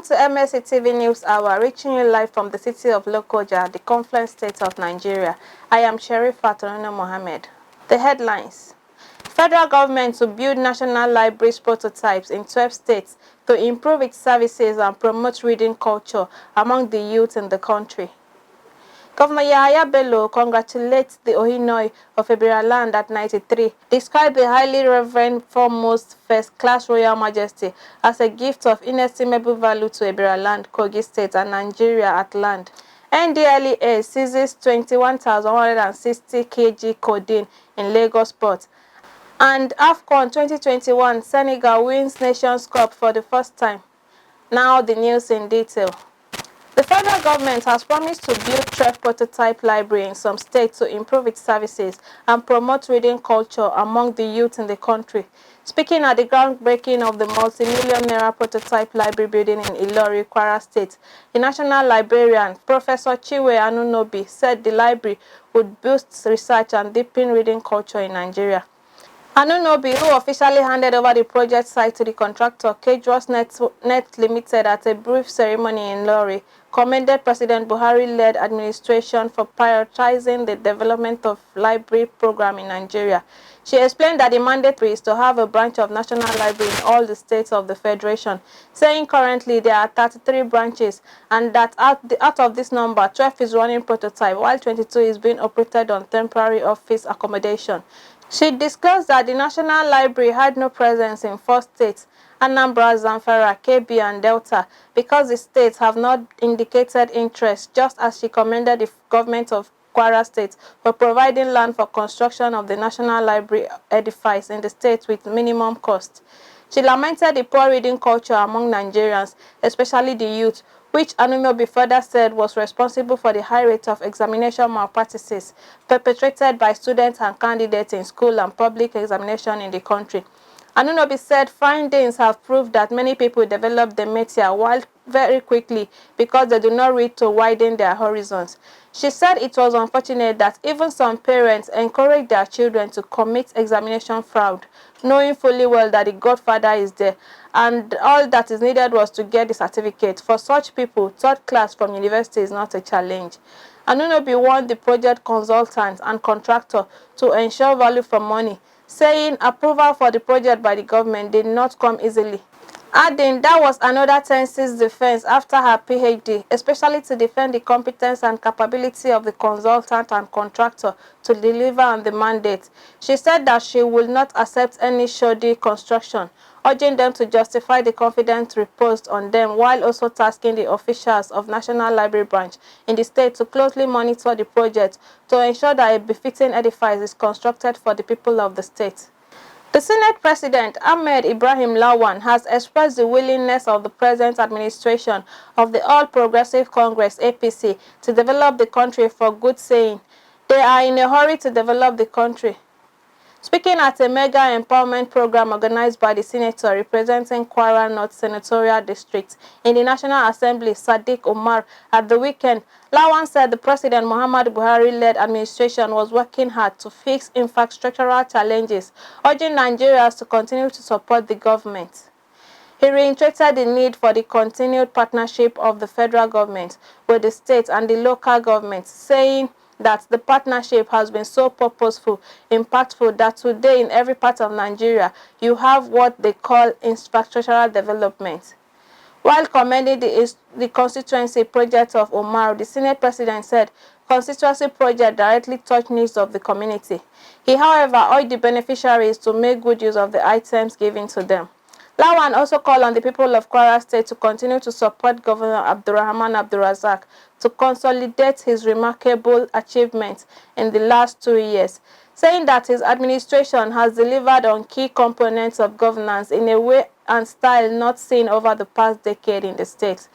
to Mlc TV News Hour, reaching you live from the city of Lokoja, the Confluence State of Nigeria. I am Sherifat Mohammed. The headlines. Federal government to build national libraries prototypes in 12 states to improve its services and promote reading culture among the youth in the country. Governor Bello congratulates the Ohinoyi of Ebiraland at 93, described the highly reverend foremost first-class royal majesty as a gift of inestimable value to Ebiraland, Kogi State, and Nigeria at land. NDLEA seizes 21,160 kg codeine in Lagos port. And AFCON 2021, Senegal wins Nations Cup for the first time. Now the news in detail. The federal government has promised to build 12 prototype libraries in some states to improve its services and promote reading culture among the youth in the country. Speaking at the groundbreaking of the multi-million-naira prototype library building in Ilori, Kwara State, the national librarian, Professor Chiwe Anunobi, said the library would boost research and deepen reading culture in Nigeria. Anunobi, who officially handed over the project site to the contractor, Kedros Net Limited, at a brief ceremony in Lorry, commended President Buhari-led administration for prioritizing the development of library program in Nigeria. She explained that the mandate is to have a branch of National Library in all the states of the Federation, saying currently there are 33 branches and that out of this number, 12 is running prototype, while 22 is being operated on temporary office accommodation. She disclosed that the National Library had no presence in 4 states, Anambra, Zamfara, Kebbi, and Delta, because the states have not indicated interest, just as she commended the government of Kwara State for providing land for construction of the National Library edifice in the state with minimum cost. She lamented the poor reading culture among Nigerians, especially the youth, which Anunobi further said was responsible for the high rate of examination malpractices perpetrated by students and candidates in school and public examination in the country. Anunobi said findings have proved that many people develop dementia while very quickly because they do not read to widen their horizons. She said it was unfortunate that even some parents encourage their children to commit examination fraud, knowing fully well that the godfather is there, and all that is needed was to get the certificate. For such people, third class from university is not a challenge. Anunobi warned the project consultant and contractor to ensure value for money, saying approval for the project by the government did not come easily. Adding that was another tense's defense after her PhD, especially to defend the competence and capability of the consultant and contractor to deliver on the mandate. She said that she will not accept any shoddy construction, urging them to justify the confidence reposed on them, while also tasking the officials of National Library Branch in the state to closely monitor the project to ensure that a befitting edifice is constructed for the people of the state. The Senate President, Ahmed Ibrahim Lawan, has expressed the willingness of the present administration of the All Progressive Congress (APC) to develop the country for good, saying they are in a hurry to develop the country. Speaking at a mega empowerment program organized by the senator representing Kwara North Senatorial District in the National Assembly, Sadiq Umar, at the weekend, Lawan said the President Muhammad Buhari-led administration was working hard to fix infrastructural challenges, urging Nigerians to continue to support the government. He reiterated the need for the continued partnership of the federal government with the state and the local governments, saying that the partnership has been so purposeful, impactful, that today in every part of Nigeria, you have what they call infrastructural development. While commending the constituency project of Omar, the Senate President said constituency project directly touch needs of the community. He, however, urged the beneficiaries to make good use of the items given to them. Lawan also called on the people of Kwara State to continue to support Governor Abdurrahman Abdurrazak to consolidate his remarkable achievements in the last 2 years, saying that his administration has delivered on key components of governance in a way and style not seen over the past decade in the state.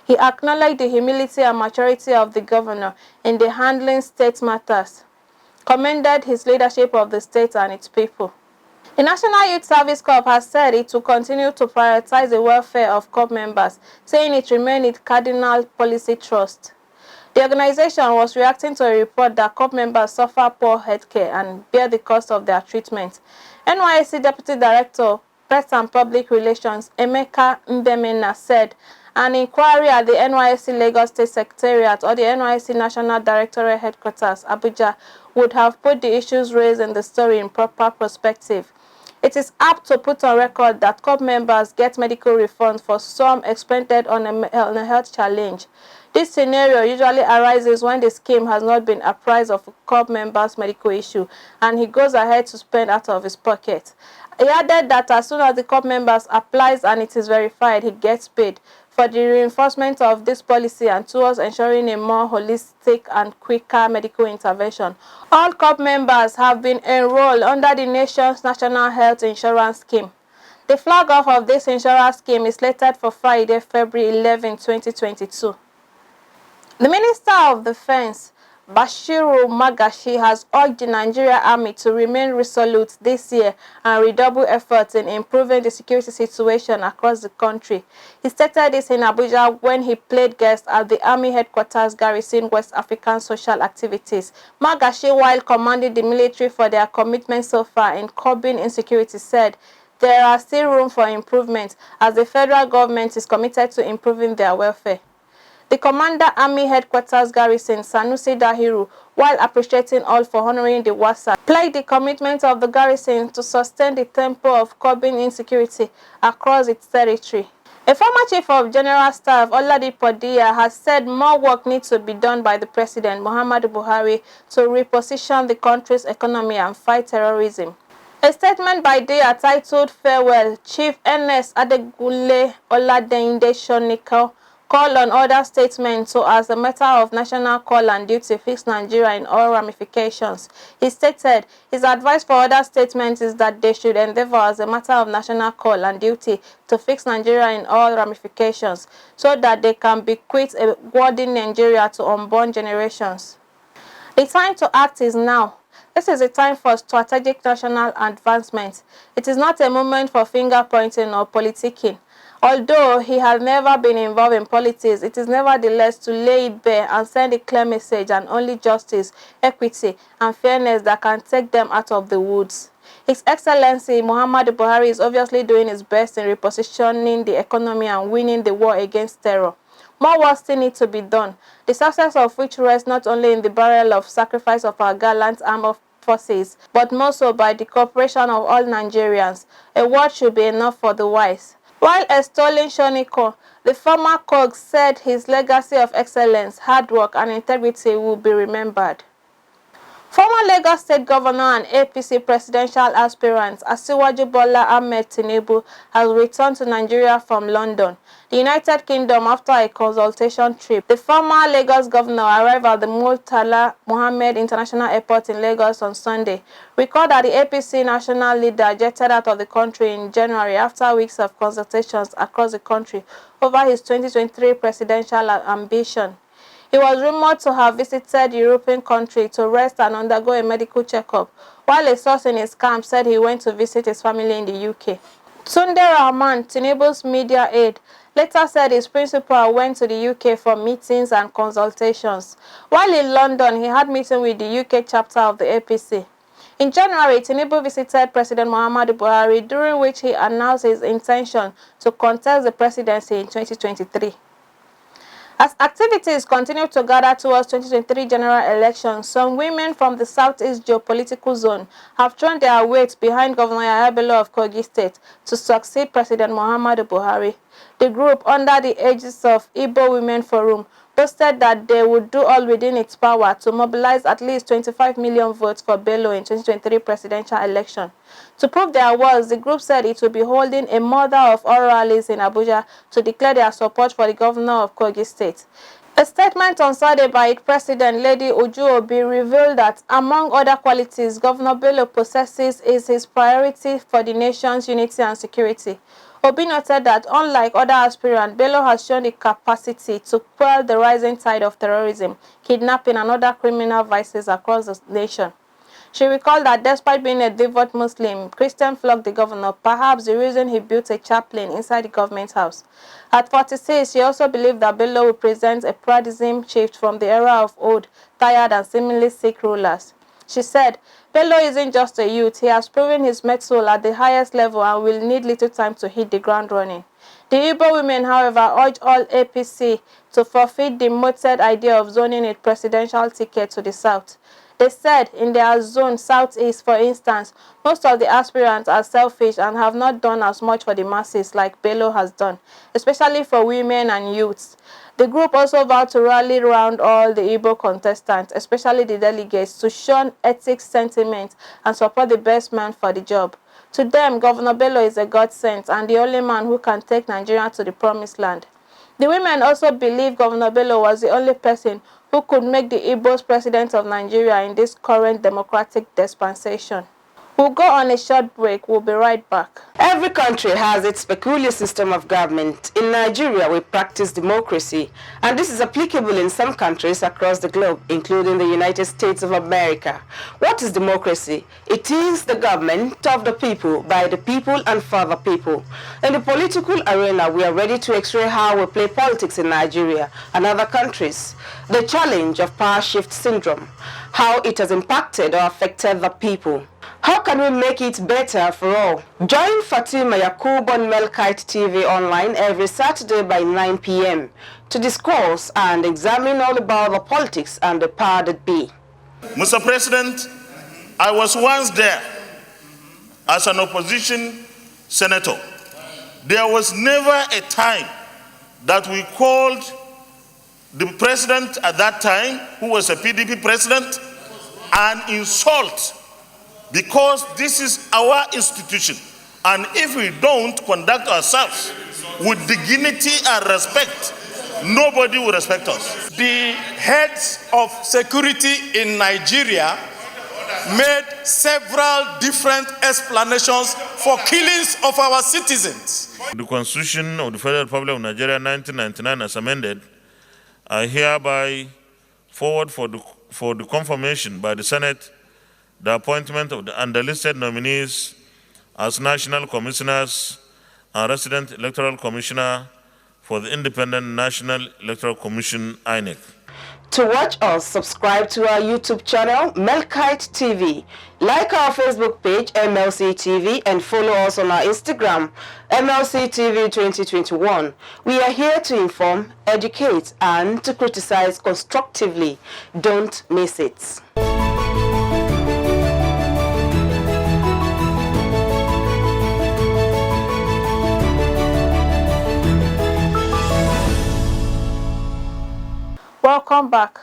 He acknowledged the humility and maturity of the governor in the handling state matters, commended his leadership of the state and its people. The National Youth Service Corps has said it will continue to prioritize the welfare of corps members, saying it remains its cardinal policy thrust. The organization was reacting to a report that corps members suffer poor health care and bear the cost of their treatment. NYSC Deputy Director, Press and Public Relations, Emeka Mbemena, said An inquiry at the NYSC Lagos State Secretariat or the NYSC National Directorate Headquarters, Abuja, would have put the issues raised in the story in proper perspective. It is apt to put on record that corps members get medical refunds for some expended on a health challenge. This scenario usually arises when the scheme has not been apprised of a corps member's medical issue and he goes ahead to spend out of his pocket. He added that as soon as the corps members applies and it is verified, he gets paid. For the reinforcement of this policy and towards ensuring a more holistic and quicker medical intervention, all corps members have been enrolled under the nation's National Health Insurance Scheme. The flag off of this insurance scheme is slated for Friday, February 11, 2022. The Minister of Defense, Bashiru Magashi, has urged the Nigerian Army to remain resolute this year and redouble efforts in improving the security situation across the country. He stated this in Abuja when he played guest at the Army Headquarters Garrison West African Social Activities. Magashi, while commending the military for their commitment so far in curbing insecurity, said there are still room for improvement as the federal government is committed to improving their welfare. The Commander Army Headquarters Garrison, Sanusi Dahiru, while appreciating all for honoring the WASA, pledged the commitment of the garrison to sustain the tempo of curbing insecurity across its territory. A former Chief of General Staff, Oladipo Diya, has said more work needs to be done by the President, Muhammadu Buhari, to reposition the country's economy and fight terrorism. A statement by Diya titled Farewell, Chief Ernest Adegunle Oladende Shonika called on other statesmen to, as a matter of national call and duty, fix Nigeria in all ramifications. He stated his advice for other statesmen is that they should endeavor, as a matter of national call and duty, to fix Nigeria in all ramifications so that they can bequeath a worthy Nigeria to unborn generations. The time to act is now. This is a time for strategic national advancement. It is not a moment for finger-pointing or politicking. Although he has never been involved in politics, it is nevertheless to lay it bare and send a clear message, and only justice, equity, and fairness that can take them out of the woods. His Excellency Muhammadu Buhari is obviously doing his best in repositioning the economy and winning the war against terror. More work still needs to be done, the success of which rests not only in the barrel of sacrifice of our gallant armed forces, but more so by the cooperation of all Nigerians. A word should be enough for the wise. While extolling Shoniko, the former Kogi said his legacy of excellence, hard work, and integrity will be remembered. Former Lagos State Governor and APC presidential aspirant Asiwaju Bola Ahmed Tinubu has returned to Nigeria from London, the United Kingdom, after a consultation trip. The former Lagos governor arrived at the Murtala Mohammed International Airport in Lagos on Sunday. Recall that the APC national leader jetted out of the country in January after weeks of consultations across the country over his 2023 presidential ambition. He was rumored to have visited European country to rest and undergo a medical checkup, while a source in his camp said he went to visit his family in the UK. Tunde Rahman, Tinubu's media aide, later said his principal went to the UK for meetings and consultations. While in London, he had meeting with the UK chapter of the APC. In January, Tinubu visited President Muhammadu Buhari, during which he announced his intention to contest the presidency in 2023. As activities continue to gather towards 2023 general elections, some women from the southeast geopolitical zone have thrown their weight behind Governor Bello of Kogi State to succeed President Muhammadu Buhari. The group, under the aegis of Igbo Women Forum, boasted that they would do all within its power to mobilize at least 25 million votes for Bello in 2023 presidential election. To prove their words, the group said it would be holding a mother of all rallies in Abuja to declare their support for the governor of Kogi State. A statement on Saturday by its president, Lady Uju Obi, revealed that, among other qualities Governor Bello possesses is his priority for the nation's unity and security. Obi noted that, unlike other aspirants, Bello has shown the capacity to quell the rising tide of terrorism, kidnapping, and other criminal vices across the nation. She recalled that despite being a devout Muslim, Christian flogged the governor, perhaps the reason he built a chaplain inside the government house. At 46, she also believed that Bello represents a paradigm shift from the era of old, tired, and seemingly sick rulers. She said, Bello isn't just a youth, he has proven his mettle at the highest level and will need little time to hit the ground running. The Igbo women, however, urged all APC to forfeit the mooted idea of zoning a presidential ticket to the south. They said in their zone southeast, for instance, most of the aspirants are selfish and have not done as much for the masses like Bello has done, especially for women and youths. The group also vowed to rally around all the Igbo contestants, especially the delegates, to shun ethics sentiment and support the best man for the job. To them, Governor Bello is a godsend and the only man who can take Nigeria to the promised land. The women also believe Governor Bello was the only person who could make the Igbos president of Nigeria in this current democratic dispensation. We'll go on a short break. We'll be right back. Every country has its peculiar system of government. In Nigeria, we practice democracy, and this is applicable in some countries across the globe, including the United States of America. What is democracy? It is the government of the people, by the people, and for the people. In the political arena, we are ready to x-ray how we play politics in Nigeria and other countries. The challenge of power shift syndrome, how it has impacted or affected the people. How can we make it better for all? Join Fatima Yakub on Mlc TV online every Saturday by 9 p.m. to discuss and examine all about the politics and the power that be. Mr. President, I was once there as an opposition senator. There was never a time that we called the president at that time, who was a PDP president, an insult. Because this is our institution, and if we don't conduct ourselves with dignity and respect, nobody will respect us. The heads of security in Nigeria made several different explanations for killings of our citizens. The Constitution of the Federal Republic of Nigeria 1999 as amended, I hereby forward for the confirmation by the Senate the appointment of the underlisted nominees as National Commissioners and Resident Electoral Commissioner for the Independent National Electoral Commission, INEC. To watch us, subscribe to our YouTube channel, Mlc TV. Like our Facebook page, Mlc TV, and follow us on our Instagram, Mlc TV 2021. We are here to inform, educate, and to criticize constructively. Don't miss it. Welcome back.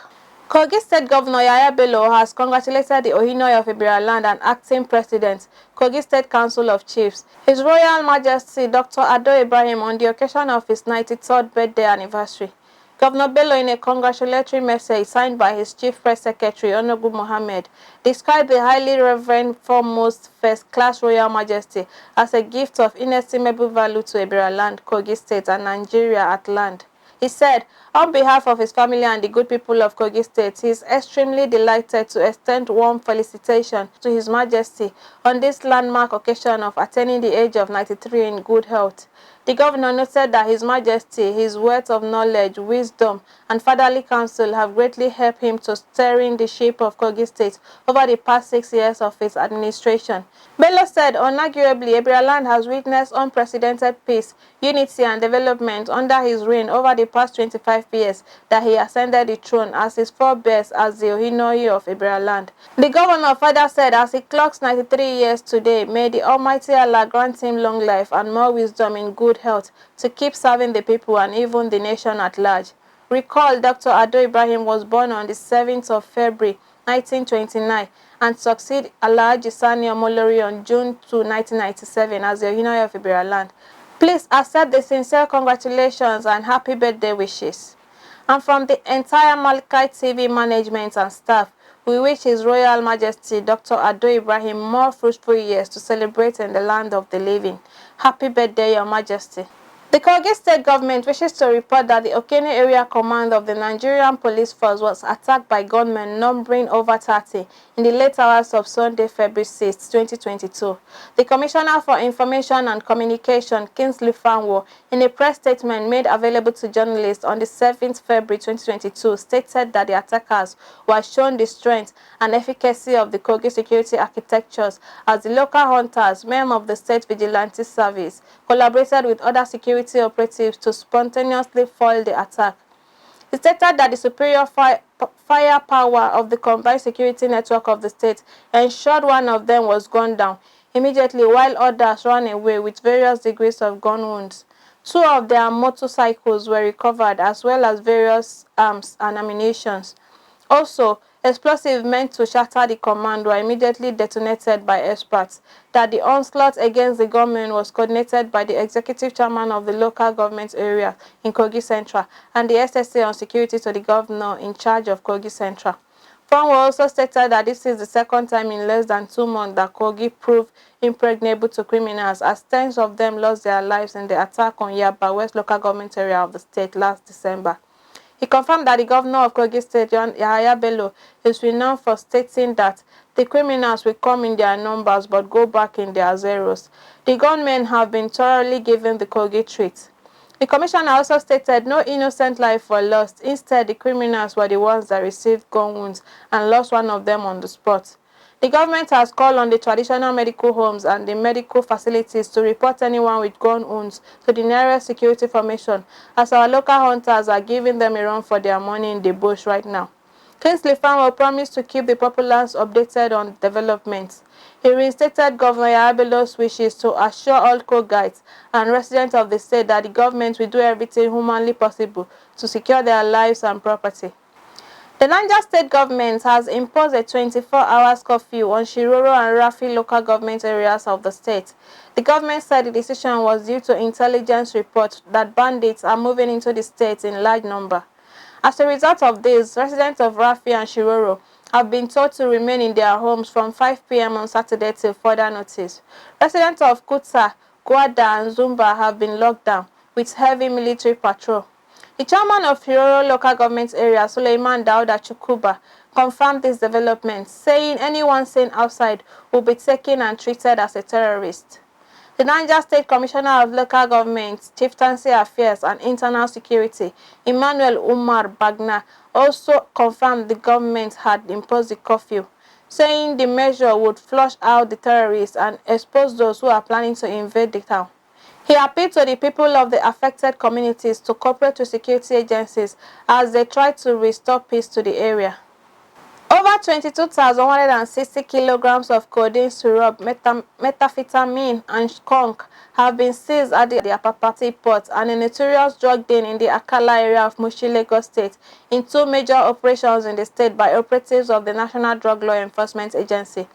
Kogi State Governor Bello has congratulated the Ohinoyi of Ebiraland and acting president, Kogi State Council of Chiefs, His Royal Majesty Dr. Ado Ibrahim, on the occasion of his 93rd birthday anniversary. Governor Bello, in a congratulatory message signed by his Chief Press Secretary, Honorable Mohammed, described the highly reverend, foremost, first-class Royal Majesty as a gift of inestimable value to Ebiraland, Kogi State, and Nigeria at land. He said, on behalf of his family and the good people of Kogi State, he is extremely delighted to extend warm felicitation to His Majesty on this landmark occasion of attaining the age of 93 in good health. The governor noted that His Majesty, his wealth of knowledge, wisdom, and fatherly counsel have greatly helped him to steering the ship of Kogi State over the past 6 years of his administration. Bello said, unarguably, Ebiraland has witnessed unprecedented peace, unity, and development under his reign over the past 25 years that he ascended the throne as his forebears as the Ohinoyi of Ebiraland. The governor further said, as he clocks 93 years today, may the Almighty Allah grant him long life and more wisdom in good health to keep serving the people and even the nation at large. Recall, Dr. Ado Ibrahim was born on the 7th of February 1929 and succeeded Alhaji Sani Omolori on June 2, 1997 as the Ohinoyi of Ebiraland. Please accept the sincere congratulations and happy birthday wishes. And from the entire Mlc TV management and staff, we wish His Royal Majesty Dr. Ado Ibrahim more fruitful years to celebrate in the land of the living. Happy birthday, Your Majesty. The Kogi State government wishes to report that the Okene Area Command of the Nigerian Police Force was attacked by gunmen numbering over 30 in the late hours of Sunday, February 6, 2022. The Commissioner for Information and Communication, Kingsley Fanwo, in a press statement made available to journalists on the 7th February 2022, stated that the attackers were shown the strength and efficacy of the Kogi security architectures as the local hunters, men of the State Vigilante Service, collaborated with other security security operatives to spontaneously foil the attack. He stated that the superior firepower of the combined security network of the state ensured one of them was gunned down immediately while others ran away with various degrees of gun wounds. 2 of their motorcycles were recovered as well as various arms and ammunition. Also, explosives meant to shatter the command were immediately detonated by experts. That the onslaught against the government was coordinated by the executive chairman of the local government area in Kogi Central and the SSA on security to the governor in charge of Kogi Central. Fong also stated that this is the second time in less than 2 months that Kogi proved impregnable to criminals, as tens of them lost their lives in the attack on Yaba West local government area of the state last December. He confirmed that the governor of Kogi State, Bello, is renowned for stating that the criminals will come in their numbers but go back in their zeros. The gunmen have been thoroughly given the Kogi treat. The commissioner also stated no innocent life were lost. Instead, the criminals were the ones that received gun wounds and lost one of them on the spot. The government has called on the traditional medical homes and the medical facilities to report anyone with gun wounds to the nearest security formation, as our local hunters are giving them a run for their money in the bush right now. Kingsley Farmer promised to keep the populace updated on developments. He reinstated Governor Yabelo's wishes to assure all Kogites and residents of the state that the government will do everything humanly possible to secure their lives and property. The Niger State government has imposed a 24-hour curfew on Shiroro and Rafi local government areas of the state. The government said the decision was due to intelligence reports that bandits are moving into the state in large number. As a result of this, residents of Rafi and Shiroro have been told to remain in their homes from 5 p.m. on Saturday till further notice. Residents of Kuta, Guada, and Zumba have been locked down with heavy military patrol. The chairman of Shiroro local government area, Suleiman Dauda Chukuba, confirmed this development, saying anyone seen outside will be taken and treated as a terrorist. The Niger State Commissioner of Local Government, Chieftaincy Affairs and Internal Security, Emmanuel Umar Bagna, also confirmed the government had imposed the curfew, saying the measure would flush out the terrorists and expose those who are planning to invade the town. He appealed to the people of the affected communities to cooperate with security agencies as they try to restore peace to the area. Over 22,160 kilograms of codeine syrup, methamphetamine, and skunk have been seized at the Apapati port and a notorious drug den in the Akala area of Mushi, Lagos State in 2 major operations in the state by operatives of the National Drug Law Enforcement Agency.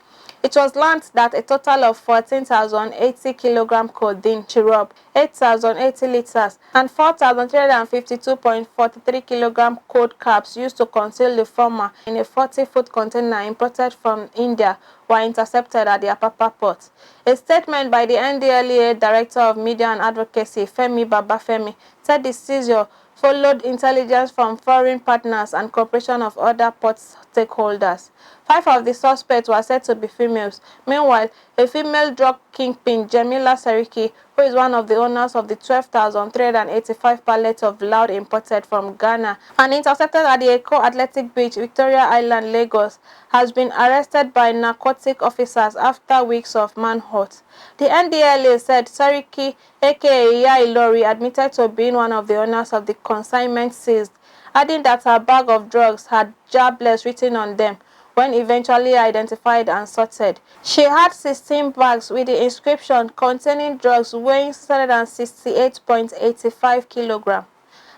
It was learned that a total of 14,080 kilogram codeine syrup, 8,080 liters, and 4,352.43 kilogram code caps used to conceal the former in a 40-foot container imported from India were intercepted at the Apapa port. A statement by the NDLEA Director of Media and Advocacy, Femi Babafemi, said the seizure followed intelligence from foreign partners and cooperation of other port stakeholders. 5 of the suspects were said to be females. Meanwhile, a female drug kingpin, Jamila Seriki, who is one of the owners of the 12,385 pallets of loud imported from Ghana and intercepted at the Eko Athletic Beach, Victoria Island, Lagos, has been arrested by narcotic officers after weeks of manhunt. The NDLEA said Seriki, aka Iya Ilori, admitted to being one of the owners of the consignment seized, adding that her bag of drugs had jobless written on them when eventually identified and sorted. She had 16 bags with the inscription containing drugs weighing 768.85 kilograms.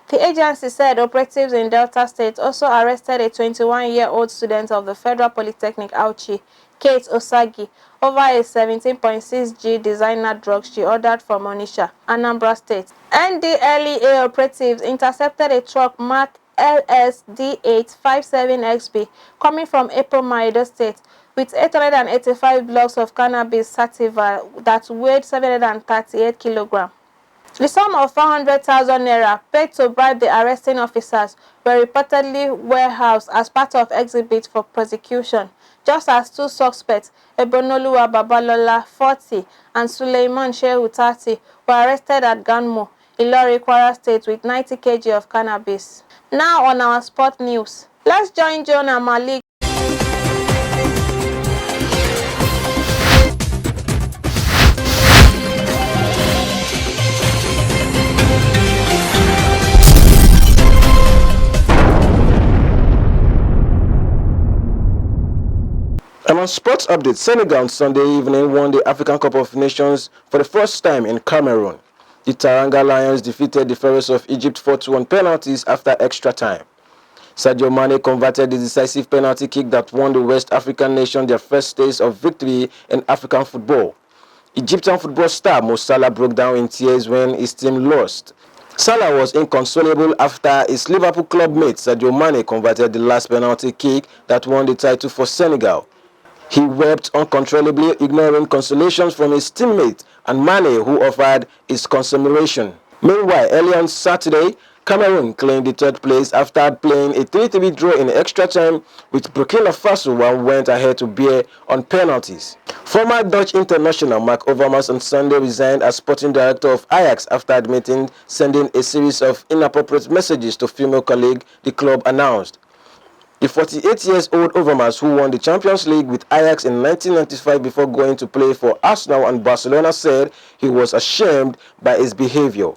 The agency said operatives in Delta State also arrested a 21-year-old student of the Federal Polytechnic Auchi, Kate Osagi, over a 17.6G designer drug she ordered from Onitsha, Anambra State. NDLEA operatives intercepted a truck marked LSD857XB coming from Epoma, Edo State with 885 blocks of cannabis sativa that weighed 738 kilograms. The sum of 400,000 naira paid to bribe the arresting officers were reportedly warehoused as part of exhibit for prosecution, just as 2 suspects, Ebonoluwa Babalola, 40, and Suleiman Shehu, 30, were arrested at Ganmo, Ilori, Kwara State with 90 kg of cannabis. Now on our sport news, let's join John and Malik. And on sports update, Senegal on Sunday evening won the African Cup of Nations for the first time in Cameroon. The Teranga Lions defeated the Pharaohs of Egypt 4-2 on penalties after extra time. Sadio Mane converted the decisive penalty kick that won the West African nation their first taste of victory in African football. Egyptian football star Mo Salah broke down in tears when his team lost. Salah was inconsolable after his Liverpool club mate Sadio Mane converted the last penalty kick that won the title for Senegal. He wept uncontrollably, ignoring consolations from his teammate and Mane, who offered his consummation. Meanwhile, early on Saturday, Cameroon claimed the third place after playing a 3-3 draw in extra time with Burkina Faso and went ahead to bear on penalties. Former Dutch international Mark Overmars on Sunday resigned as sporting director of Ajax after admitting sending a series of inappropriate messages to female colleague, the club announced. The 48-year-old Overmars, who won the Champions League with Ajax in 1995 before going to play for Arsenal and Barcelona, said he was ashamed by his behavior.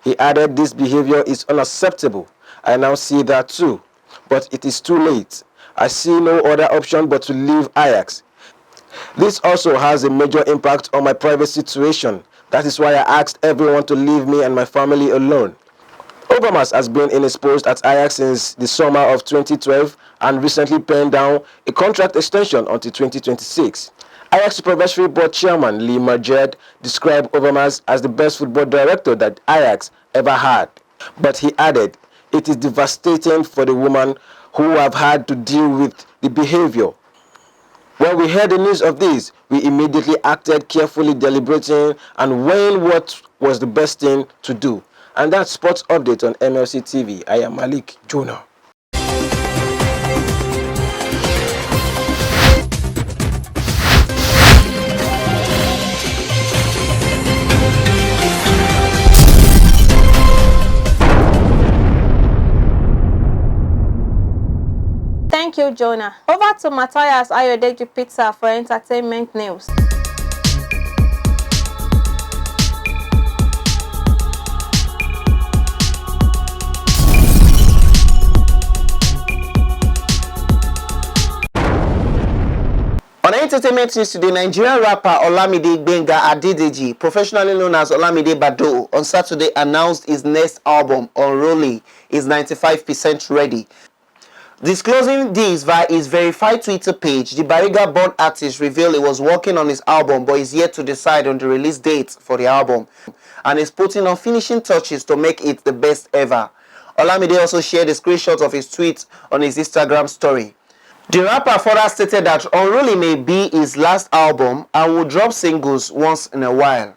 He added, "This behavior is unacceptable. I now see that too. But it is too late. I see no other option but to leave Ajax. This also has a major impact on my private situation. That is why I asked everyone to leave me and my family alone." Overmars has been in his post at Ajax since the summer of 2012 and recently penned down a contract extension until 2026. Ajax Supervisory Board Chairman Lee Majed described Overmars as the best football director that Ajax ever had. But he added, "It is devastating for the women who have had to deal with the behavior. When we heard the news of this, we immediately acted carefully, deliberating and weighing what was the best thing to do." And that's sports update on MLC TV. I am Malik Jonah. Thank you, Jonah. Over to Matthias Ayodeji Pizza for entertainment news. On entertainment news today, Nigerian rapper Olamide Gbenga Adedeji, professionally known as Olamide Bado, on Saturday announced his next album, Unruly, is 95% ready. Disclosing this via his verified Twitter page, the Bariga-born artist revealed he was working on his album but is yet to decide on the release date for the album and is putting on finishing touches to make it the best ever. Olamide also shared a screenshot of his tweet on his Instagram story. The rapper further stated that Unruly may be his last album and will drop singles once in a while.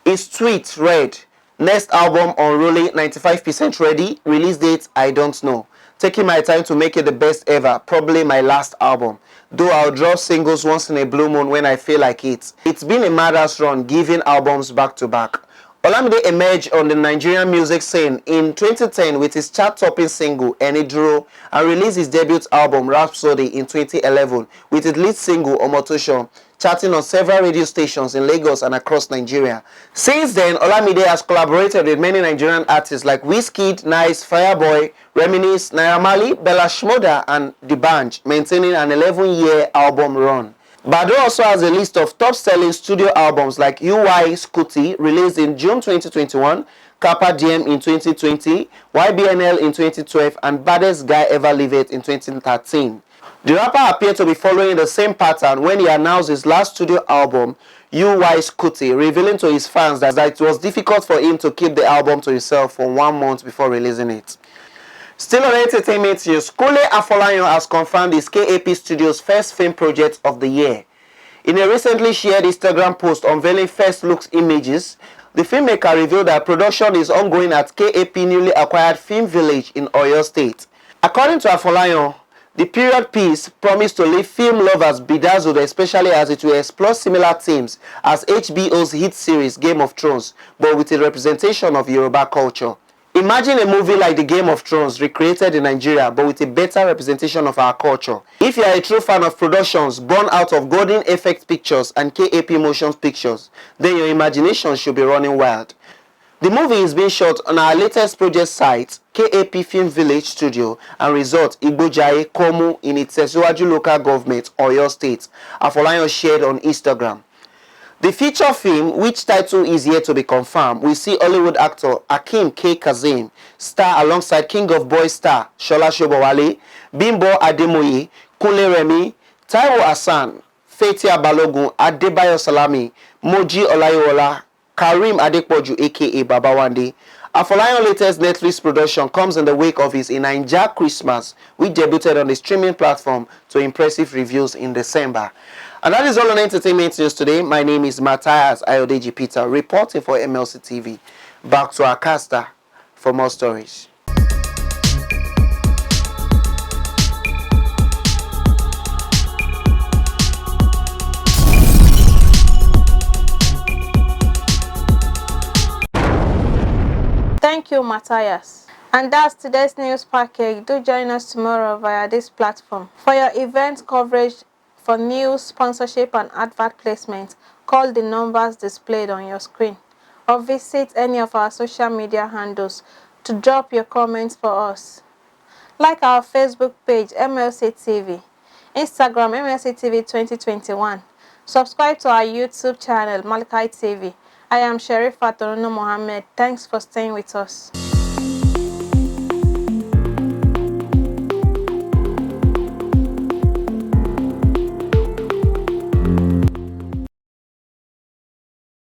His tweet read, "Next album Unruly, 95% ready, release date I don't know. Taking my time to make it the best ever, probably my last album. Though I'll drop singles once in a blue moon when I feel like it. It's been a mad-ass run, giving albums back to back." Olamide emerged on the Nigerian music scene in 2010 with his chart-topping single Eniduro and released his debut album Rhapsody in 2011 with his lead single Omotosho, charting on several radio stations in Lagos and across Nigeria. Since then, Olamide has collaborated with many Nigerian artists like Wizkid, Nice, Fireboy, Reminisce, Naira Marley, Bella Shmurda and D'banj, maintaining an 11-year album run. Bado also has a list of top-selling studio albums like UI Scooty, released in June 2021, Kappa DM in 2020, YBNL in 2012, and Baddest Guy Ever Lived in 2013. The rapper appeared to be following the same pattern when he announced his last studio album, UI Scooty, revealing to his fans that it was difficult for him to keep the album to himself for 1 month before releasing it. Still on entertainment news, Kole Afolayan has confirmed his KAP Studios' first film project of the year. In a recently shared Instagram post unveiling first looks images, the filmmaker revealed that production is ongoing at KAP newly acquired Film Village in Oyo State. According to Afolayan, the period piece promised to leave film lovers bedazzled, especially as it will explore similar themes as HBO's hit series Game of Thrones, but with a representation of Yoruba culture. Imagine a movie like the Game of Thrones recreated in Nigeria but with a better representation of our culture. If you are a true fan of productions born out of Golden Effect Pictures and KAP Motion Pictures, then your imagination should be running wild. The movie is being shot on our latest project site, KAP Film Village Studio and Resort Igbojaye Komu in Itesiwaju Local Government, Oyo State. Afolayan shared on Instagram. The feature film, which title is yet to be confirmed, will see Hollywood actor Akeem K. Kazim star alongside King of Boys star Shola Shobowale, Bimbo Ademoye, Kunle Remi, Taiwo Hassan, Fathia Balogun, Adebayo Salami, Moji Olayiwola, Karim Adepoju aka Babawande. Afolayan's latest Netflix production comes in the wake of his In Naija Christmas, which debuted on the streaming platform to impressive reviews in December. And that is all on entertainment news today. My name is Matthias Ayodeji Peter, reporting for Mlc TV. Back to our caster for more stories. Thank you, Matthias. And that's today's news package. Do join us tomorrow via this platform. For your event coverage, for news, sponsorship, and advert placement, call the numbers displayed on your screen or visit any of our social media handles to drop your comments for us. Like our Facebook page, Mlc TV, Instagram, Mlc TV 2021. Subscribe to our YouTube channel, Mlc TV. I am Sherifat Mohammed. Thanks for staying with us.